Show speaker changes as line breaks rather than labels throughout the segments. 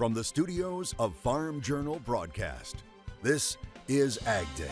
from the studios of Farm Journal Broadcast, this is AgDay.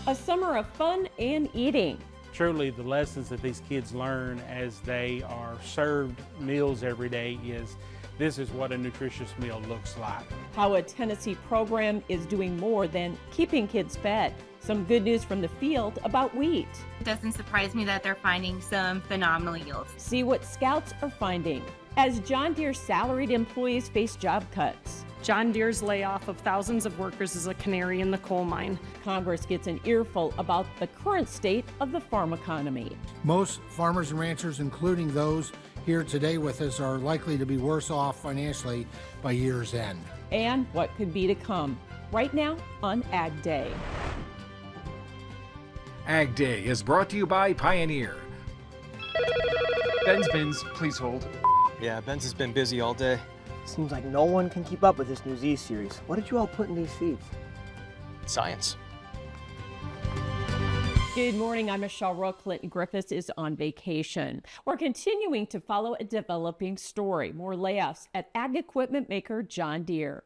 A summer of fun and eating.
Truly, the lessons that these kids learn as they are served meals every day is this is what a nutritious meal looks like.
How a Tennessee program is doing more than keeping kids fed. Some good news from the field about wheat.
It doesn't surprise me that they're finding some phenomenal yields.
See what scouts are finding as John Deere salaried employees face job cuts.
John Deere's layoff of thousands of workers is a canary in the coal mine.
Congress gets an earful about the current state of the farm economy.
Most farmers and ranchers, including those here today with us, are likely to be worse off financially by year's end.
And what could be to come right now on AgDay.
AgDay is brought to you by Pioneer.
Ben's bins, please hold.
Yeah, Ben's has been busy all day.
Seems like no one can keep up with this new Z series. What did you all put in these seeds?
Science.
Good morning, I'm Michelle Rowe. Clinton Griffiths is on vacation. We're continuing to follow a developing story. More layoffs at ag equipment maker John Deere.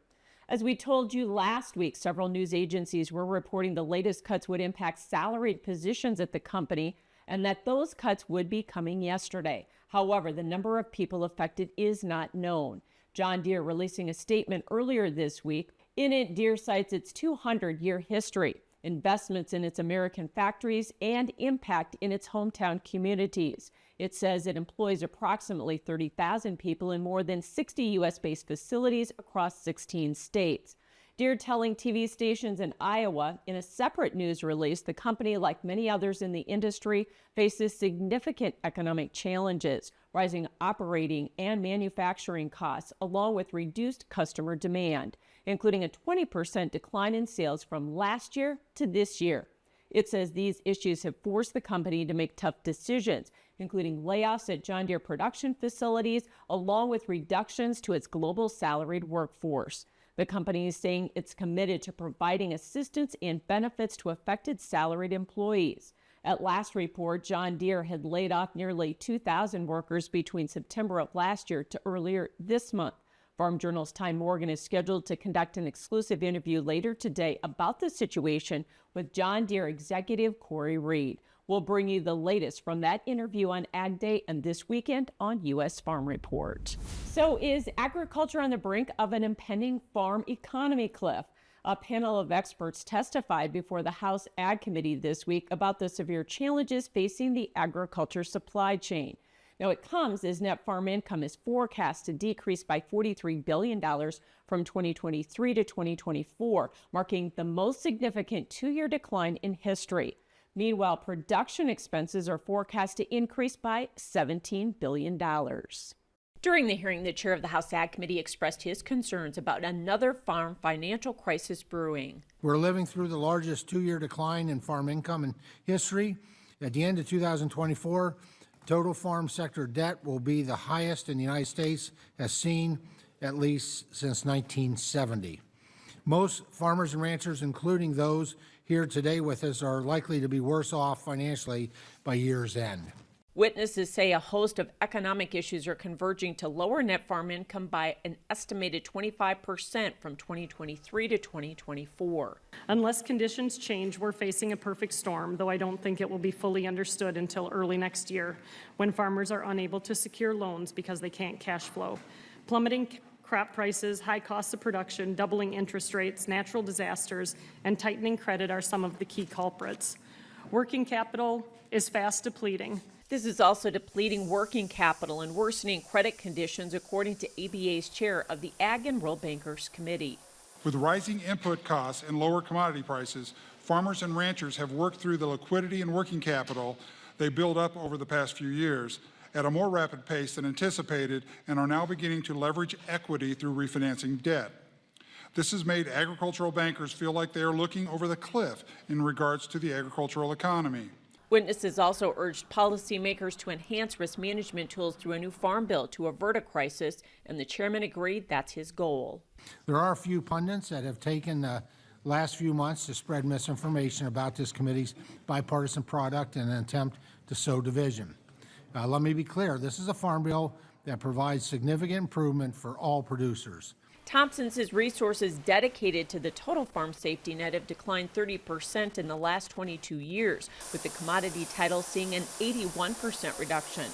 As we told you last week, several news agencies were reporting the latest cuts would impact salaried positions at the company and that those cuts would be coming yesterday. However, the number of people affected is not known. John Deere releasing a statement earlier this week. In it, Deere cites its 200-year history, investments in its American factories, and impact in its hometown communities. It says it employs approximately 30,000 people in more than 60 U.S.-based facilities across 16 states. Deere telling TV stations in Iowa in a separate news release, the company, like many others in the industry, faces significant economic challenges, rising operating and manufacturing costs, along with reduced customer demand, including a 20% decline in sales from last year to this year. It says these issues have forced the company to make tough decisions, including layoffs at John Deere production facilities, along with reductions to its global salaried workforce. The company is saying it's committed to providing assistance and benefits to affected salaried employees. At last report, John Deere had laid off nearly 2,000 workers between September of last year to earlier this month. Farm Journal's Ty Morgan is scheduled to conduct an exclusive interview later today about the situation with John Deere executive Corey Reed. We'll bring you the latest from that interview on AgDay and this weekend on U.S. Farm Report. So is agriculture on the brink of an impending farm economy cliff? A panel of experts testified before the House Ag Committee this week about the severe challenges facing the agriculture supply chain. Now, it comes as net farm income is forecast to decrease by $43 billion from 2023 to 2024, marking the most significant two-year decline in history. Meanwhile, production expenses are forecast to increase by $17 billion. During the hearing, the chair of the House Ag Committee expressed his concerns about another farm financial crisis brewing.
We're living through the largest two-year decline in farm income in history. At the end of 2024, total farm sector debt will be the highest in the United States as seen at least since 1970. Most farmers and ranchers, including those here today with us, are likely to be worse off financially by year's end.
Witnesses say a host of economic issues are converging to lower net farm income by an estimated 25% from 2023 to 2024.
Unless conditions change, we're facing a perfect storm, though I don't think it will be fully understood until early next year, when farmers are unable to secure loans because they can't cash flow. Plummeting crop prices, high costs of production, doubling interest rates, natural disasters, and tightening credit are some of the key culprits. Working capital is fast depleting.
This is also depleting working capital and worsening credit conditions, according to ABA's chair of the Ag and Rural Bankers Committee.
With rising input costs and lower commodity prices, farmers and ranchers have worked through the liquidity and working capital they built up over the past few years at a more rapid pace than anticipated and are now beginning to leverage equity through refinancing debt. This has made agricultural bankers feel like they are looking over the cliff in regards to the agricultural economy.
Witnesses also urged policymakers to enhance risk management tools through a new farm bill to avert a crisis, and the chairman agreed that's his goal.
There are a few pundits that have taken the last few months to spread misinformation about this committee's bipartisan product in an attempt to sow division. Let me be clear, this is a farm bill that provides significant improvement for all producers.
Thompson says resources dedicated to the total farm safety net have declined 30% in the last 22 years, with the commodity title seeing an 81% reduction.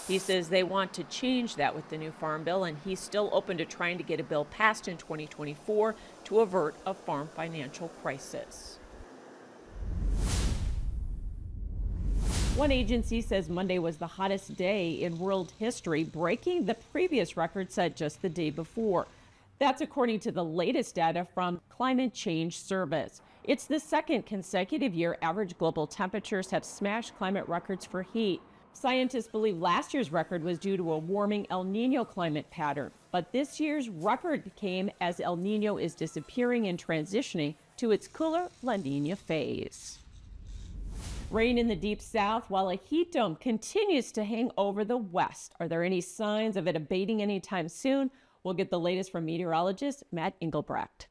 He says they want to change that with the new farm bill, and he's still open to trying to get a bill passed in 2024 to avert a farm financial crisis. One agency says Monday was the hottest day in world history, breaking the previous record set just the day before. That's according to the latest data from Climate Change Service. It's the second consecutive year average global temperatures have smashed climate records for heat. Scientists believe last year's record was due to a warming El Nino climate pattern, but this year's record came as El Nino is disappearing and transitioning to its cooler La Nina phase. Rain in the deep south while a heat dome continues to hang over the west. Are there any signs of it abating anytime soon? We'll get the latest from meteorologist Matt Engelbrecht.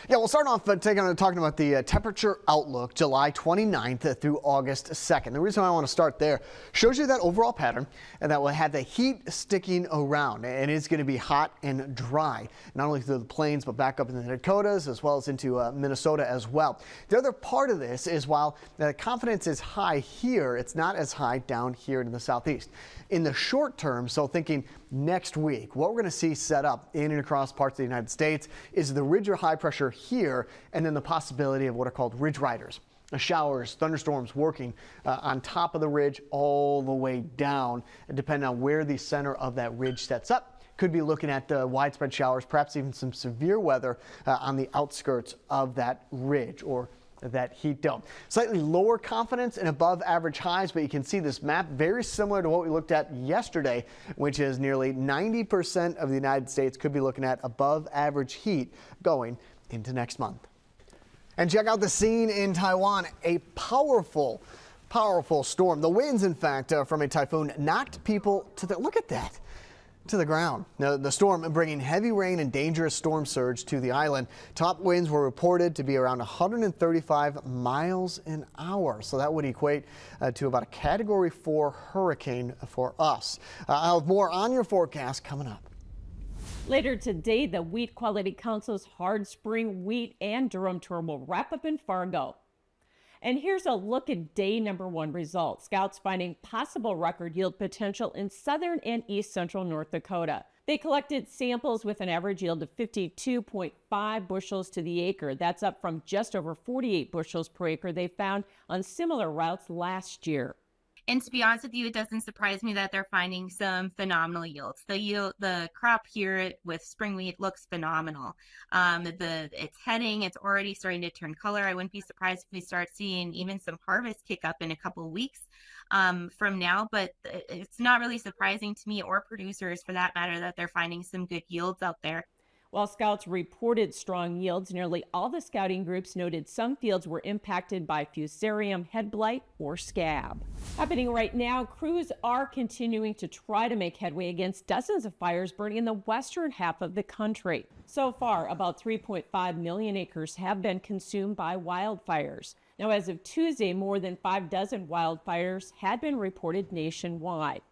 Yeah, we'll start off talking about the temperature outlook July 29th through August 2nd. The reason I want to start there shows you that overall pattern and that will have the heat sticking around, and it's going to be hot and dry, not only through the plains but back up in the Dakotas as well as into Minnesota as well. The other part of this is while the confidence is high here, it's not as high down here in the southeast. In the short term, so thinking next week, what we're going to see set up in and across parts of the United States is the ridge or high pressure here, and then the possibility of what are called ridge riders. Showers, thunderstorms working on top of the ridge all the way down, depending on where the center of that ridge sets up. Could be looking at widespread showers, perhaps even some severe weather on the outskirts of that ridge or that heat dome. Slightly lower confidence and above average highs, but you can see this map very similar to what we looked at yesterday, which is nearly 90% of the United States could be looking at above average heat going into next month. And check out the scene in Taiwan, a powerful storm. The winds, in fact, from a typhoon knocked people to the ground. Now, the storm bringing heavy rain and dangerous storm surge to the island. Top winds were reported to be around 135 miles an hour. So that would equate to about a Category 4 hurricane for us. I'll have more on your forecast coming up.
Later today, the Wheat Quality Council's Hard Spring Wheat and Durum Tour will wrap up in Fargo. And here's a look at day number 1 results. Scouts finding possible record yield potential in southern and east central North Dakota. They collected samples with an average yield of 52.5 bushels to the acre. That's up from just over 48 bushels per acre they found on similar routes last year.
And to be honest with you, it doesn't surprise me that they're finding some phenomenal yields. The crop here with spring wheat looks phenomenal. It's already starting to turn color. I wouldn't be surprised if we start seeing even some harvest kick up in a couple of weeks from now. But it's not really surprising to me or producers for that matter that they're finding some good yields out there.
While scouts reported strong yields, nearly all the scouting groups noted some fields were impacted by fusarium head blight or scab. Happening right now, crews are continuing to try to make headway against dozens of fires burning in the western half of the country. So far, about 3.5 million acres have been consumed by wildfires. Now, as of Tuesday, more than 6 wildfires had been reported nationwide.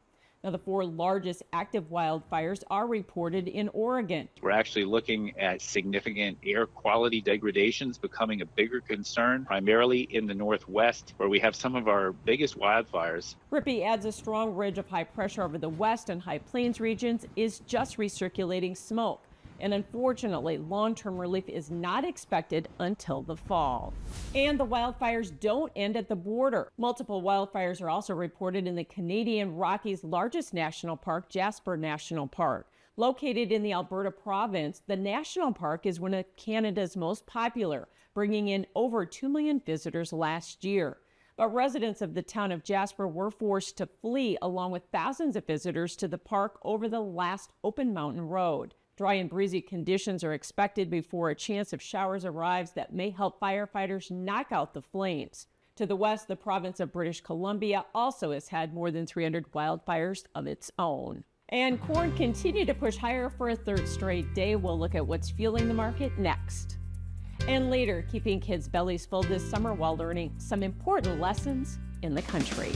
Now, the 4 largest active wildfires are reported in Oregon.
We're actually looking at significant air quality degradations becoming a bigger concern, primarily in the Northwest, where we have some of our biggest wildfires.
Rippey adds a strong ridge of high pressure over the west and high plains regions is just recirculating smoke. And unfortunately, long-term relief is not expected until the fall. And the wildfires don't end at the border. Multiple wildfires are also reported in the Canadian Rockies' largest national park, Jasper National Park. Located in the Alberta province, the national park is one of Canada's most popular, bringing in over 2 million visitors last year. But residents of the town of Jasper were forced to flee along with thousands of visitors to the park over the last open mountain road. Dry and breezy conditions are expected before a chance of showers arrives that may help firefighters knock out the flames. To the west, the province of British Columbia also has had more than 300 wildfires of its own. And corn continued to push higher for a third straight day. We'll look at what's fueling the market next. And later, keeping kids' bellies full this summer while learning some important lessons in the country.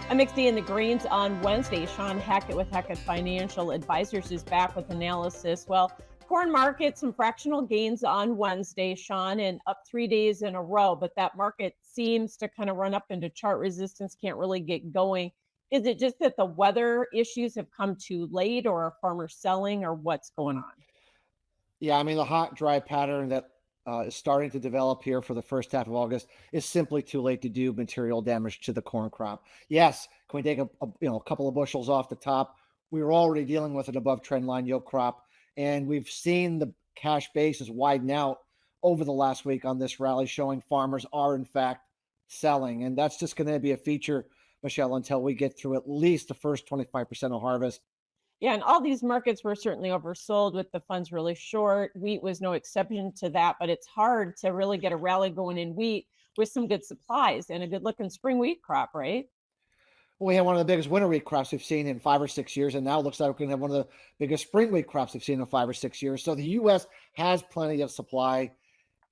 A mixed day in the greens on Wednesday. Sean Hackett with Hackett Financial Advisors is back with analysis. Well, corn market, some fractional gains on Wednesday, Sean, and up 3 days in a row. But that market seems to kind of run up into chart resistance, can't really get going. Is it just that the weather issues have come too late, or are farmers selling, or what's going on?
Yeah, I mean, the hot, dry pattern that is starting to develop here for the first half of August is simply too late to do material damage to the corn crop. Yes, can we take a couple of bushels off the top? We were already dealing with an above trend line yoke crop, and we've seen the cash basis widen out over the last week on this rally, showing farmers are in fact selling, and that's just going to be a feature, Michelle, until we get through at least the first 25% of harvest.
Yeah, and all these markets were certainly oversold with the funds really short. Wheat was no exception to that, but it's hard to really get a rally going in wheat with some good supplies and a good looking spring wheat crop, right?
Well, we had one of the biggest winter wheat crops we've seen in 5 or 6 years, and now it looks like we're going to have one of the biggest spring wheat crops we've seen in 5 or 6 years. So the U.S. has plenty of supply,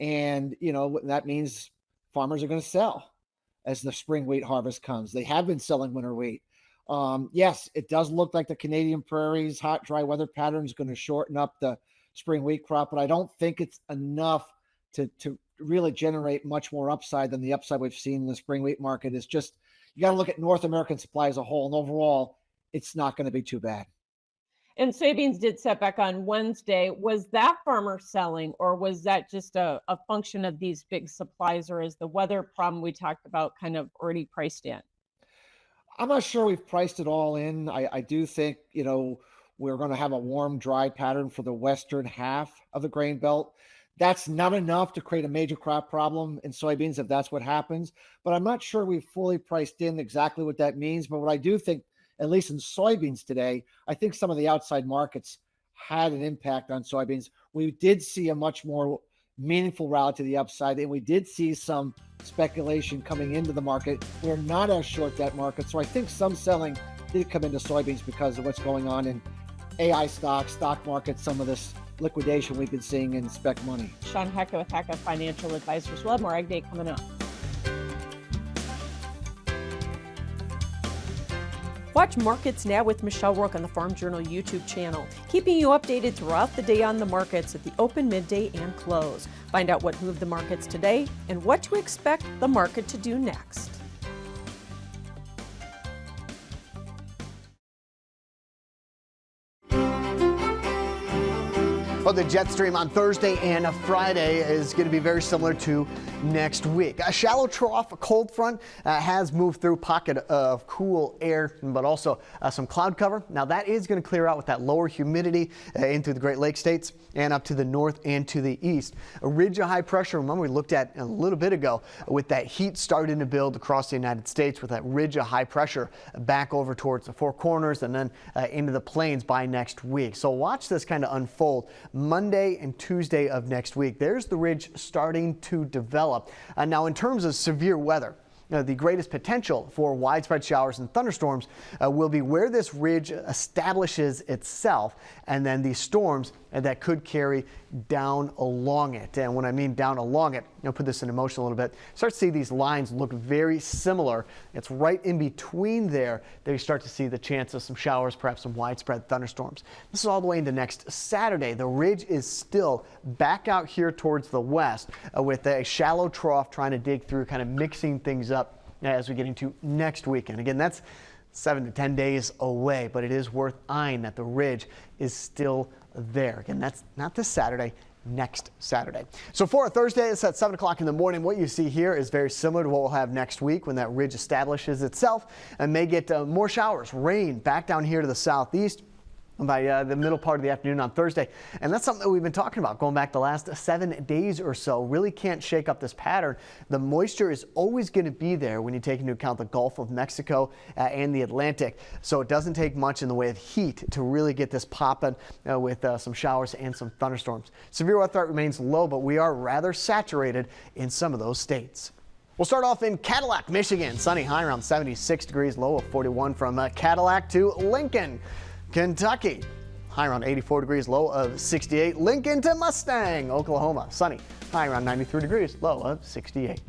and that means farmers are going to sell as the spring wheat harvest comes. They have been selling winter wheat. Yes, it does look like the Canadian prairies hot, dry weather pattern is going to shorten up the spring wheat crop, but I don't think it's enough to really generate much more upside than the upside we've seen in the spring wheat market. It's just, you got to look at North American supply as a whole, and overall, it's not going to be too bad.
And soybeans did set back on Wednesday. Was that farmer selling, or was that just a function of these big supplies, or is the weather problem we talked about kind of already priced in?
I'm not sure we've priced it all in. I do think, we're going to have a warm, dry pattern for the western half of the grain belt. That's not enough to create a major crop problem in soybeans if that's what happens. But I'm not sure we've fully priced in exactly what that means. But what I do think, at least in soybeans today, I think some of the outside markets had an impact on soybeans. We did see a much more meaningful rally to the upside, and we did see some speculation coming into the market. We're not as short that market, so I think some selling did come into soybeans because of what's going on in AI stocks, stock market, some of this liquidation we've been seeing in spec money.
Sean Hackett with Hackett Financial Advisors. We'll have more AgDay coming up. Watch Markets Now with Michelle Rook on the Farm Journal YouTube channel, keeping you updated throughout the day on the markets at the open, midday, and close. Find out what moved the markets today and what to expect the market to do next.
Well, the jet stream on Thursday and Friday is going to be very similar to next week. A shallow trough cold front has moved through, pocket of cool air, but also some cloud cover. Now that is going to clear out with that lower humidity in through the Great Lakes states and up to the north and to the east. A ridge of high pressure, remember we looked at a little bit ago, with that heat starting to build across the United States, with that ridge of high pressure back over towards the Four Corners and then into the plains by next week. So watch this kind of unfold. Monday and Tuesday of next week, there's the ridge starting to develop. Now, in terms of severe weather, the greatest potential for widespread showers and thunderstorms will be where this ridge establishes itself, and then these storms that could carry down along it. And when I mean down along it, put this in motion a little bit, start to see these lines look very similar. It's right in between there that you start to see the chance of some showers, perhaps some widespread thunderstorms. This is all the way into next Saturday. The ridge is still back out here towards the west with a shallow trough trying to dig through, kind of mixing things up as we get into next weekend. Again, that's 7 to 10 days away, but it is worth eyeing that the ridge is still there. Again, that's not this Saturday, next Saturday. So for a Thursday, it's at 7 o'clock in the morning. What you see here is very similar to what we'll have next week when that ridge establishes itself and may get more showers, rain back down here to the southeast by the middle part of the afternoon on Thursday. And that's something that we've been talking about going back the last 7 days or so. Really can't shake up this pattern. The moisture is always going to be there when you take into account the Gulf of Mexico and the Atlantic. So it doesn't take much in the way of heat to really get this popping with some showers and some thunderstorms. Severe weather threat remains low, but we are rather saturated in some of those states. We'll start off in Cadillac, Michigan. Sunny, high around 76 degrees, low of 41 from Cadillac to Lincoln, Kentucky. High around 84 degrees, low of 68. Lincoln to Mustang, Oklahoma. Sunny, high around 93 degrees, low of 68.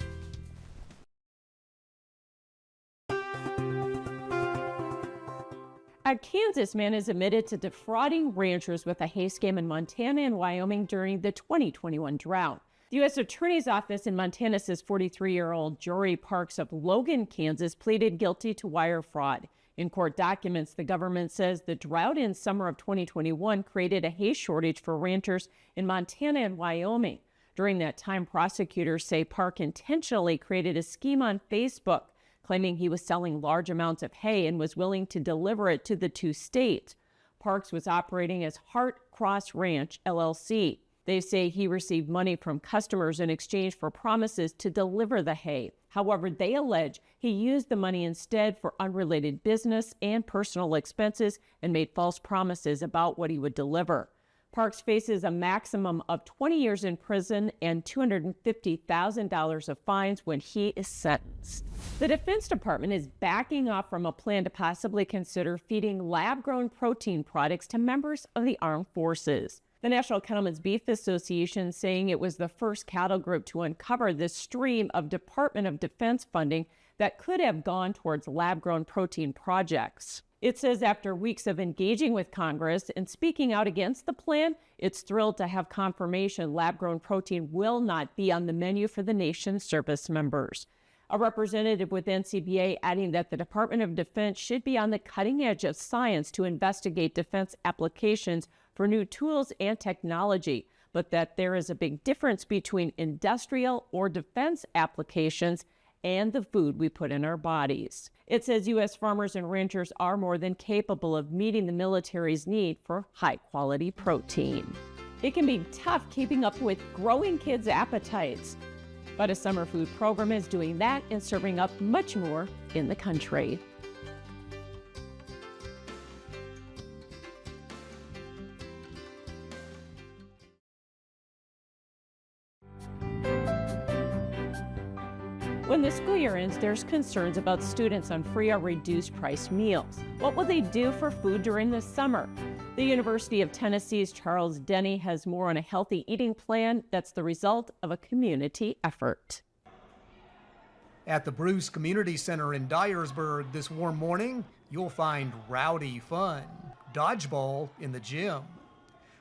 A Kansas man is admitted to defrauding ranchers with a hay scam in Montana and Wyoming during the 2021 drought. The U.S. Attorney's Office in Montana says 43-year-old Jory Parks of Logan, Kansas, pleaded guilty to wire fraud. In court documents, the government says the drought in summer of 2021 created a hay shortage for ranchers in Montana and Wyoming. During that time, prosecutors say Park intentionally created a scheme on Facebook, claiming he was selling large amounts of hay and was willing to deliver it to the two states. Parks was operating as Hart Cross Ranch, LLC. They say he received money from customers in exchange for promises to deliver the hay. However, they allege he used the money instead for unrelated business and personal expenses and made false promises about what he would deliver. Parks faces a maximum of 20 years in prison and $250,000 of fines when he is sentenced. The Defense Department is backing off from a plan to possibly consider feeding lab-grown protein products to members of the armed forces. The National Cattlemen's Beef Association saying it was the first cattle group to uncover this stream of Department of Defense funding that could have gone towards lab-grown protein projects. It says after weeks of engaging with Congress and speaking out against the plan, it's thrilled to have confirmation lab-grown protein will not be on the menu for the nation's service members. A representative with NCBA adding that the Department of Defense should be on the cutting edge of science to investigate defense applications for new tools and technology, but that there is a big difference between industrial or defense applications and the food we put in our bodies. It says U.S. farmers and ranchers are more than capable of meeting the military's need for high-quality protein. It can be tough keeping up with growing kids' appetites, but a summer food program is doing that and serving up much more in the country. When the school year ends, there's concerns about students on free or reduced price meals. What will they do for food during the summer? The University of Tennessee's Charles Denny has more on a healthy eating plan that's the result of a community effort.
At the Bruce Community Center in Dyersburg this warm morning, you'll find rowdy fun, dodgeball in the gym.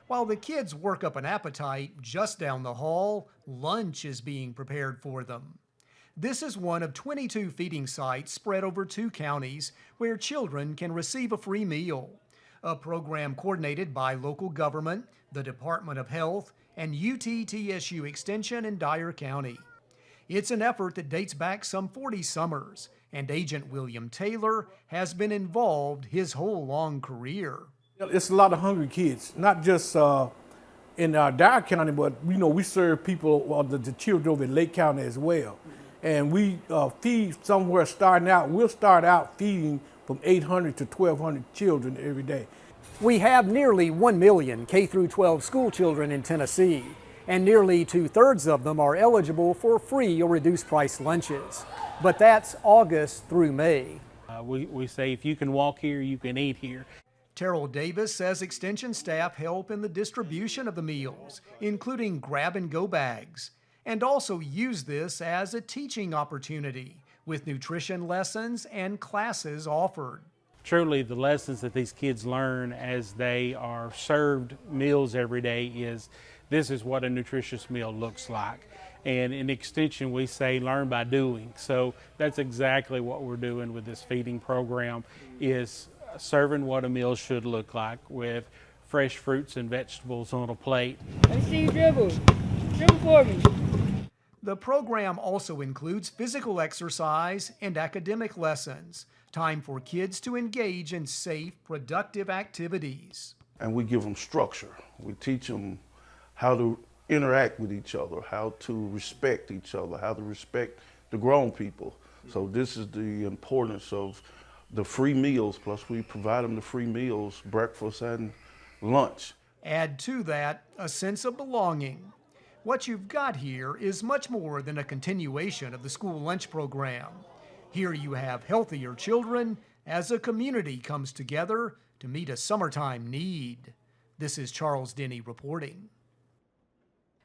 While the kids work up an appetite, just down the hall, lunch is being prepared for them. This is one of 22 feeding sites spread over 2 counties where children can receive a free meal, a program coordinated by local government, the Department of Health, and UTTSU Extension in Dyer County. It's an effort that dates back some 40 summers, and Agent William Taylor has been involved his whole long career.
It's a lot of hungry kids, not just in Dyer County, but we serve people, the children over in Lake County as well. And we feed somewhere starting out. We'll start out feeding from 800 to 1,200 children every day.
We have nearly 1 million K-12 school children in Tennessee, and nearly 2/3 of them are eligible for free or reduced price lunches. But that's August through May.
We say if you can walk here, you can eat here.
Terrell Davis says Extension staff help in the distribution of the meals, including grab-and-go bags, and also use this as a teaching opportunity with nutrition lessons and classes offered.
Truly, the lessons that these kids learn as they are served meals every day is this is what a nutritious meal looks like. And in Extension, we say learn by doing. So that's exactly what we're doing with this feeding program, is serving what a meal should look like with fresh fruits and vegetables on a plate.
I see you dribble. Dribble for me.
The program also includes physical exercise and academic lessons, time for kids to engage in safe, productive activities.
And we give them structure. We teach them how to interact with each other, how to respect each other, how to respect the grown people. So this is the importance of the free meals, plus we provide them the free meals, breakfast and lunch.
Add to that a sense of belonging. What you've got here is much more than a continuation of the school lunch program. Here you have healthier children as a community comes together to meet a summertime need. This is Charles Denny reporting.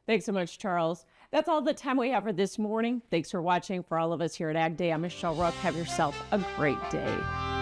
Thanks so much, Charles. That's all the time we have for this morning. Thanks for watching. For all of us here at AgDay, I'm Michelle Rook. Have yourself a great day.